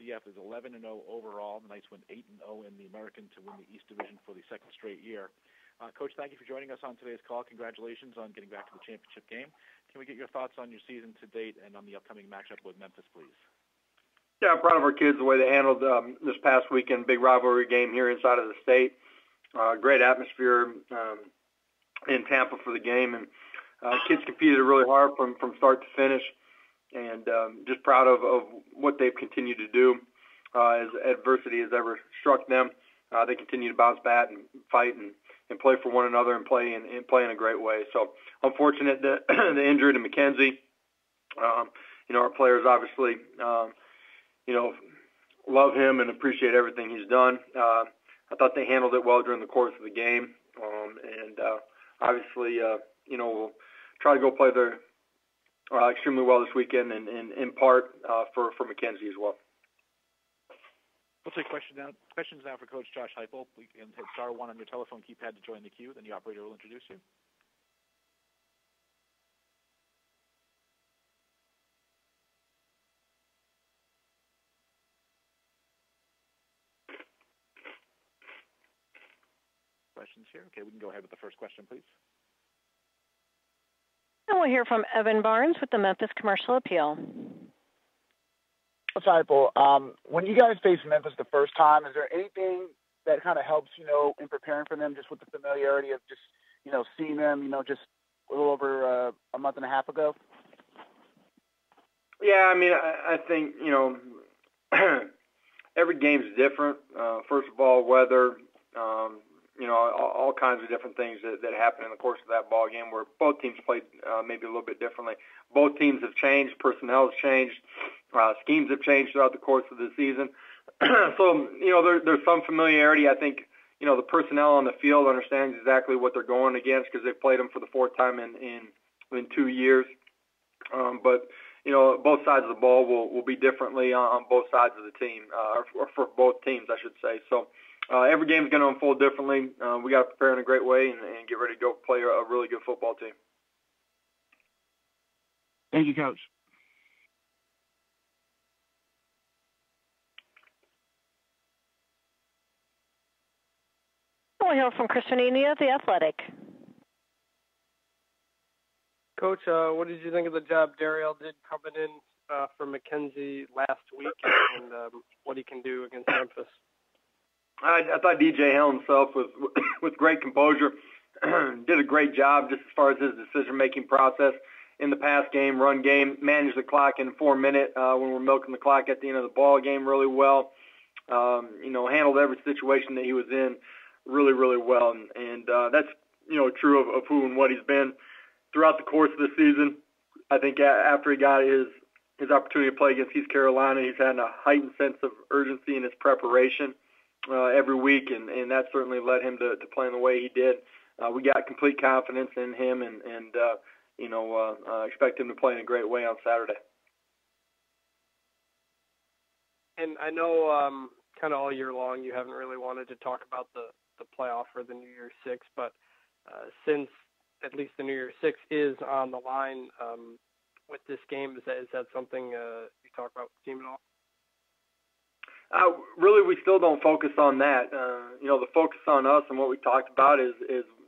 UCF is 11-0 overall. The Knights went 8-0 in the American to win the East Division for the second straight year. Coach, thank you for joining us on today's call. Congratulations on getting back to the championship game. Can we get your thoughts on your season to date and on the upcoming matchup with Memphis, please? Yeah, I'm proud of our kids, the way they handled this past weekend, big rivalry game here inside of the state. Great atmosphere in Tampa for the game, and kids competed really hard from start to finish, and just proud of what they've continued to do as adversity has ever struck them. They continue to bounce back and fight and play for one another and play in a great way. So unfortunate that the injury to McKenzie. Our players obviously love him and appreciate everything he's done. I thought they handled it well during the course of the game, and obviously, we'll try to go play their extremely well this weekend, and in part for McKenzie as well. We'll take questions now for Coach Josh Heupel. You can hit star 1 on your telephone keypad to join the queue. Then the operator will introduce you. Questions here? Okay, we can go ahead with the first question, please. And we'll hear from Evan Barnes with the Memphis Commercial Appeal. Coach Heupel, when you guys faced Memphis the first time, is there anything that kind of helps, in preparing for them, just with the familiarity of just, seeing them, just a little over a month and a half ago? Yeah, I think, every game's different. First of all, weather, all kinds of different things that happen in the course of that ball game where both teams played maybe a little bit differently. Both teams have changed. Personnel has changed. Schemes have changed throughout the course of the season. So, there's some familiarity. I think, the personnel on the field understands exactly what they're going against because they've played them for the fourth time in 2 years. But both sides of the ball will be differently on both sides of the team, or for both teams, I should say. So every game is going to unfold differently. We got to prepare in a great way and get ready to go play a really good football team. Thank you, Coach. We'll hear from Christian Enia of The Athletic. Coach, what did you think of the job Darryl did coming in for McKenzie last week and what he can do against Memphis? I thought DJ held himself with great composure, did a great job just as far as his decision-making process in the pass game, run game, managed the clock in 4 minutes when we're milking the clock at the end of the ball game really well. Handled every situation that he was in really, really well. And that's, true of who and what he's been throughout the course of the season. I think after he got his opportunity to play against East Carolina, he's had a heightened sense of urgency in his preparation every week, and that certainly led him to playing the way he did. We got complete confidence in him and expect him to play in a great way on Saturday. And I know kind of all year long you haven't really wanted to talk about the playoff or the New Year's Six, but since at least the New Year's Six is on the line with this game, is that something you talk about with the team at all? Really, we still don't focus on that. The focus on us and what we talked about is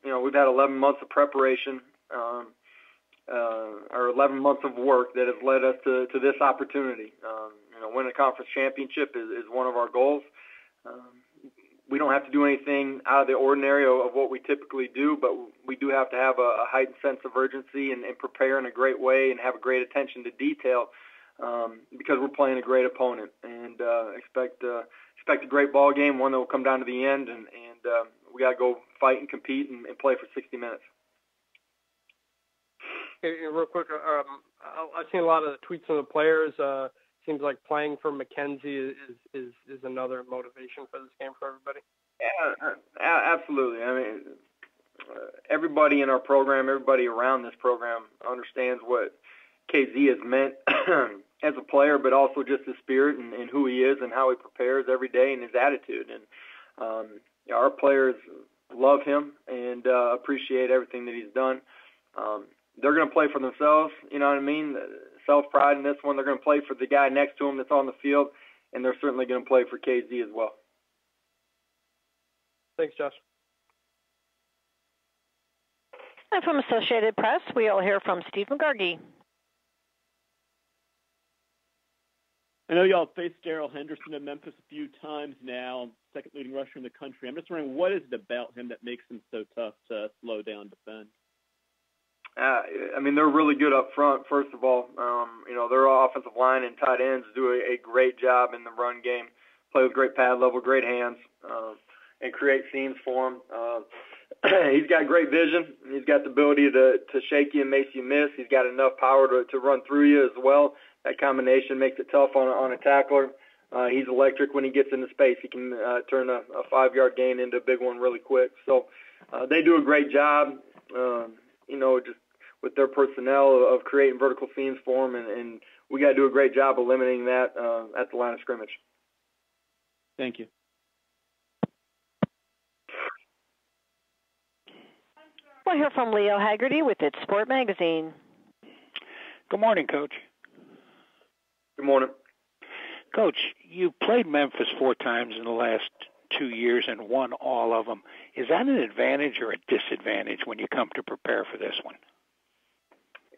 we've had 11 months of preparation, or 11 months of work that has led us to this opportunity. Winning a conference championship is one of our goals. We don't have to do anything out of the ordinary of what we typically do, but we do have to have a heightened sense of urgency and prepare in a great way and have a great attention to detail because we're playing a great opponent and expect a great ball game, one that will come down to the end, and we got to go fight and compete and play for 60 minutes. Okay, real quick, I've seen a lot of tweets from the players. Seems like playing for McKenzie is another motivation for this game for everybody. Yeah, absolutely. Everybody in our program, everybody around this program understands what KZ has meant as a player, but also just his spirit and who he is and how he prepares every day and his attitude. And our players love him and appreciate everything that he's done. They're going to play for themselves, you know what I mean? Self-pride in this one. They're going to play for the guy next to him that's on the field. and they're certainly going to play for KZ as well. Thanks, Josh. And from Associated Press, we will hear from Steve McGargy. I know y'all faced Darryl Henderson in Memphis a few times now, second leading rusher in the country. I'm just wondering, what is it about him that makes him so tough to slow down defend? I mean, they're really good up front, first of all. Their offensive line and tight ends do a great job in the run game, play with great pad level, great hands, and create seams for him. He's got great vision. He's got the ability to shake you and make you miss. He's got enough power to run through you as well. That combination makes it tough on a tackler. He's electric when he gets into space. He can turn a 5-yard gain into a big one really quick. So they do a great job, just with their personnel of creating vertical seams for him, and we got to do a great job of limiting that at the line of scrimmage. Thank you. We'll hear from Leo Haggerty with It's Sport Magazine. Good morning, Coach. Good morning. Coach, you played Memphis 4 times in the last 2 years and won all of them. Is that an advantage or a disadvantage when you come to prepare for this one?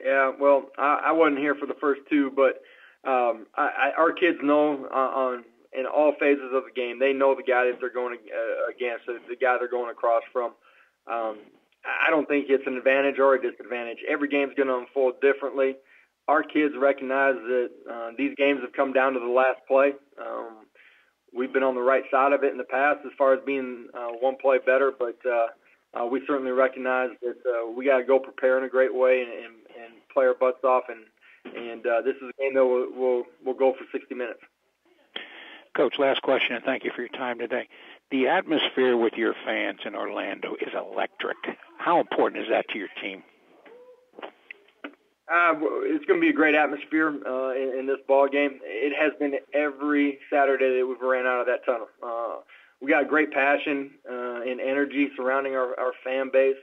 Yeah, well, I wasn't here for the first 2, but our kids know in all phases of the game, they know the guy that they're going against, the guy they're going across from. I don't think it's an advantage or a disadvantage. Every game's going to unfold differently. Our kids recognize that these games have come down to the last play. We've been on the right side of it in the past as far as being one play better, but we certainly recognize that we got to go prepare in a great way and play our butts off, and this is a game that we'll go for 60 minutes. Coach, last question, and thank you for your time today. The atmosphere with your fans in Orlando is electric. How important is that to your team? It's going to be a great atmosphere in this ball game. It has been every Saturday that we've ran out of that tunnel. We got great passion and energy surrounding our fan base.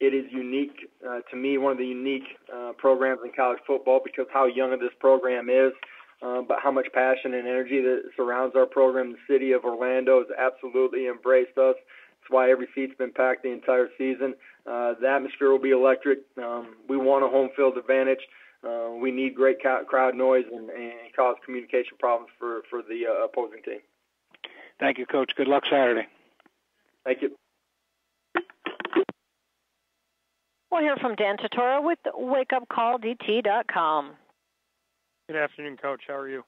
It is unique to me, one of the unique programs in college football because how young this program is, but how much passion and energy that surrounds our program. The city of Orlando has absolutely embraced us. That's why every seat's been packed the entire season. The atmosphere will be electric. We want a home field advantage. We need great crowd noise and cause communication problems for the opposing team. Thank you, Coach. Good luck Saturday. Thank you. We'll hear from Dan Tortora with WakeUpCallDT.com. Good afternoon, Coach. How are you?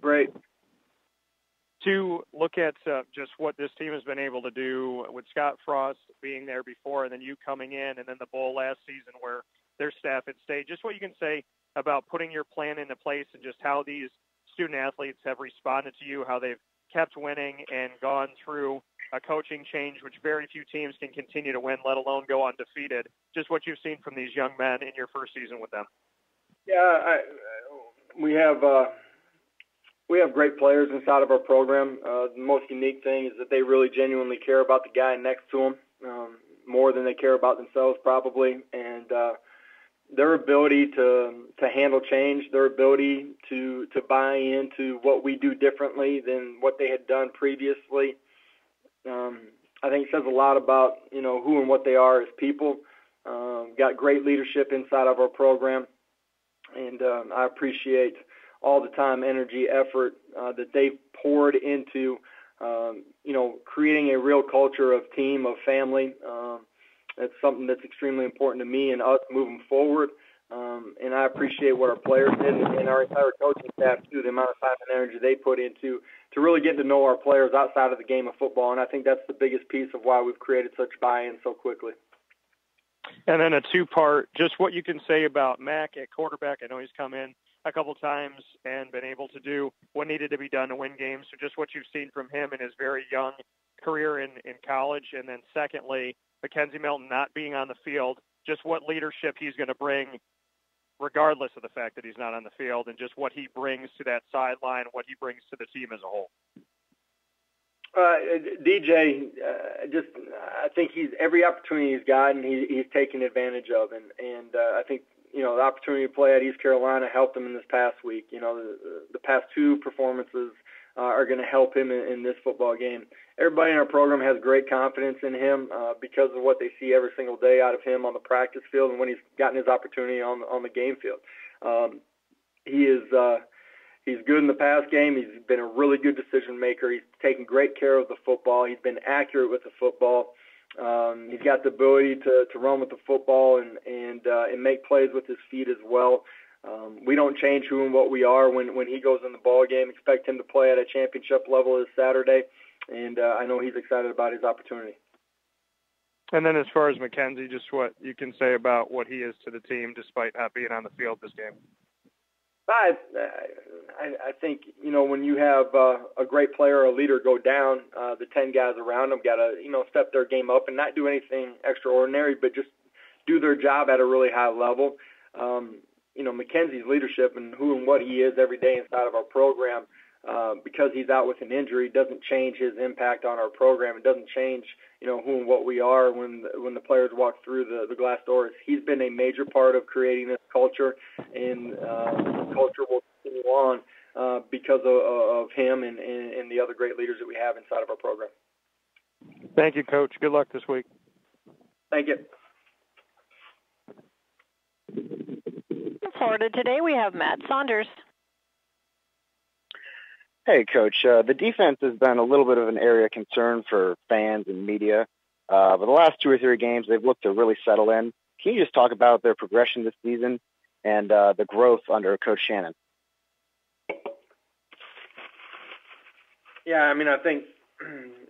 Great. To look at just what this team has been able to do with Scott Frost being there before and then you coming in and then the bowl last season where their staff had stayed, just what you can say about putting your plan into place and just how these student athletes have responded to you, how they've kept winning and gone through a coaching change, which very few teams can continue to win, let alone go undefeated. Just what you've seen from these young men in your first season with them. Yeah, we have great players inside of our program. The most unique thing is that they really genuinely care about the guy next to them more than they care about themselves probably. And their ability to handle change, their ability to buy into what we do differently than what they had done previously, I think says a lot about, who and what they are as people. Got great leadership inside of our program. And I appreciate all the time, energy, effort that they've poured into, creating a real culture of team, of family. It's something that's extremely important to me and us moving forward. And I appreciate what our players did and our entire coaching staff, too, the amount of time and energy they put into to really get to know our players outside of the game of football. And I think that's the biggest piece of why we've created such buy-in so quickly. And then a two-part, just what you can say about Mack at quarterback. I know he's come in a couple times and been able to do what needed to be done to win games. So just what you've seen from him in his very young career in college. And then secondly, Mackenzie Milton not being on the field, just what leadership he's going to bring regardless of the fact that he's not on the field and just what he brings to that sideline, what he brings to the team as a whole. DJ, I think he's every opportunity he's gotten, he's taken advantage of, and I think the opportunity to play at East Carolina helped him in this past week. The past two performances are going to help him in this football game. Everybody in our program has great confidence in him because of what they see every single day out of him on the practice field and when he's gotten his opportunity on the game field. He's good in the pass game. He's been a really good decision maker. He's taken great care of the football. He's been accurate with the football. He's got the ability to run with the football and make plays with his feet as well. We don't change who and what we are when he goes in the ball game. Expect him to play at a championship level this Saturday, and I know he's excited about his opportunity. And then as far as McKenzie, just what you can say about what he is to the team despite not being on the field this game. I think, when you have a great player or a leader go down, the 10 guys around them got to, step their game up and not do anything extraordinary, but just do their job at a really high level. McKenzie's leadership and who and what he is every day inside of our program, because he's out with an injury, doesn't change his impact on our program. It doesn't change, who and what we are when the players walk through the glass doors. He's been a major part of creating this culture, and the culture will continue on because of him and the other great leaders that we have inside of our program. Thank you, Coach. Good luck this week. Thank you. In Florida today, we have Matt Saunders. Hey, Coach. The defense has been a little bit of an area of concern for fans and media. But the last 2 or 3 games, they've looked to really settle in. Can you just talk about their progression this season and the growth under Coach Shannon? Yeah, I think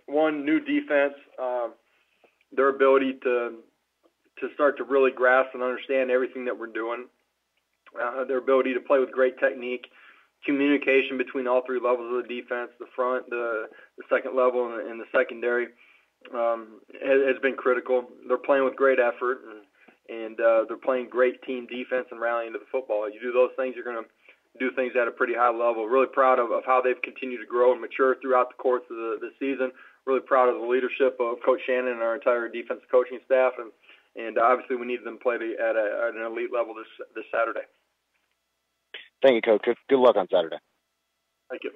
one, new defense, their ability to start to really grasp and understand everything that we're doing, their ability to play with great technique, communication between all 3 levels of the defense, the front, the second level, and the secondary, has been critical. They're playing with great effort, and they're playing great team defense and rallying to the football. You do those things, you're going to do things at a pretty high level. Really proud of how they've continued to grow and mature throughout the course of the season. Really proud of the leadership of Coach Shannon and our entire defensive coaching staff, and obviously we need them to play at an elite level this Saturday. Thank you, Coach. Good luck on Saturday. Thank you.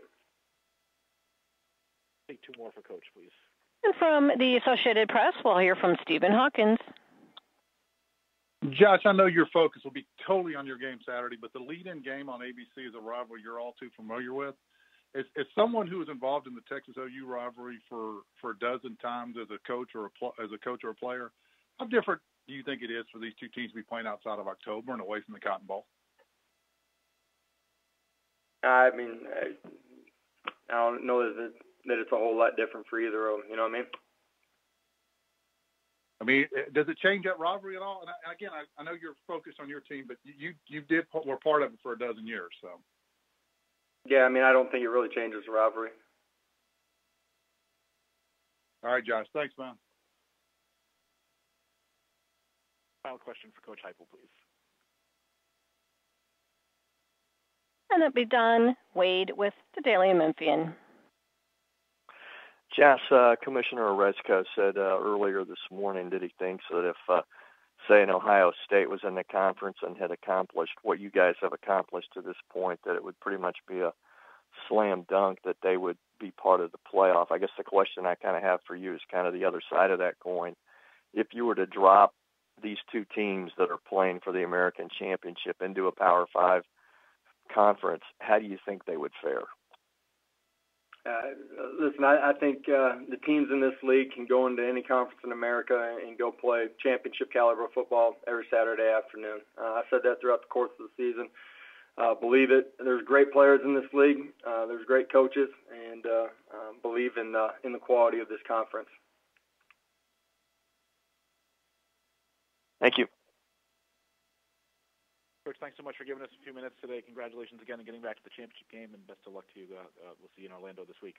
Take 2 more for Coach, please. And from the Associated Press, we'll hear from Stephen Hawkins. Josh, I know your focus will be totally on your game Saturday, but the lead-in game on ABC is a rivalry you're all too familiar with. As someone who was involved in the Texas OU rivalry for a dozen times as a coach or a player, how different do you think it is for these two teams to be playing outside of October and away from the Cotton Bowl? I don't know that it's a whole lot different for either of them. You know what I mean? Does it change that rivalry at all? And again, I know you're focused on your team, but you were part of it for a dozen years. So. Yeah, I don't think it really changes the rivalry. All right, Josh. Thanks, man. Final question for Coach Heupel, please. And that'll be Don Wade with the Daily Memphian. Josh, Commissioner Orezco said earlier this morning that he thinks that if, say, an Ohio State was in the conference and had accomplished what you guys have accomplished to this point, that it would pretty much be a slam dunk that they would be part of the playoff. I guess the question I kind of have for you is kind of the other side of that coin. If you were to drop these 2 teams that are playing for the American Championship into a Power 5 conference, how do you think they would fare? Listen, I think the teams in this league can go into any conference in America and go play championship caliber football every Saturday afternoon. I said that throughout the course of the season. Believe it. There's great players in this league. There's great coaches, and believe in the quality of this conference. Thank you. Coach, thanks so much for giving us a few minutes today. Congratulations again on getting back to the championship game, and best of luck to you. We'll see you in Orlando this week.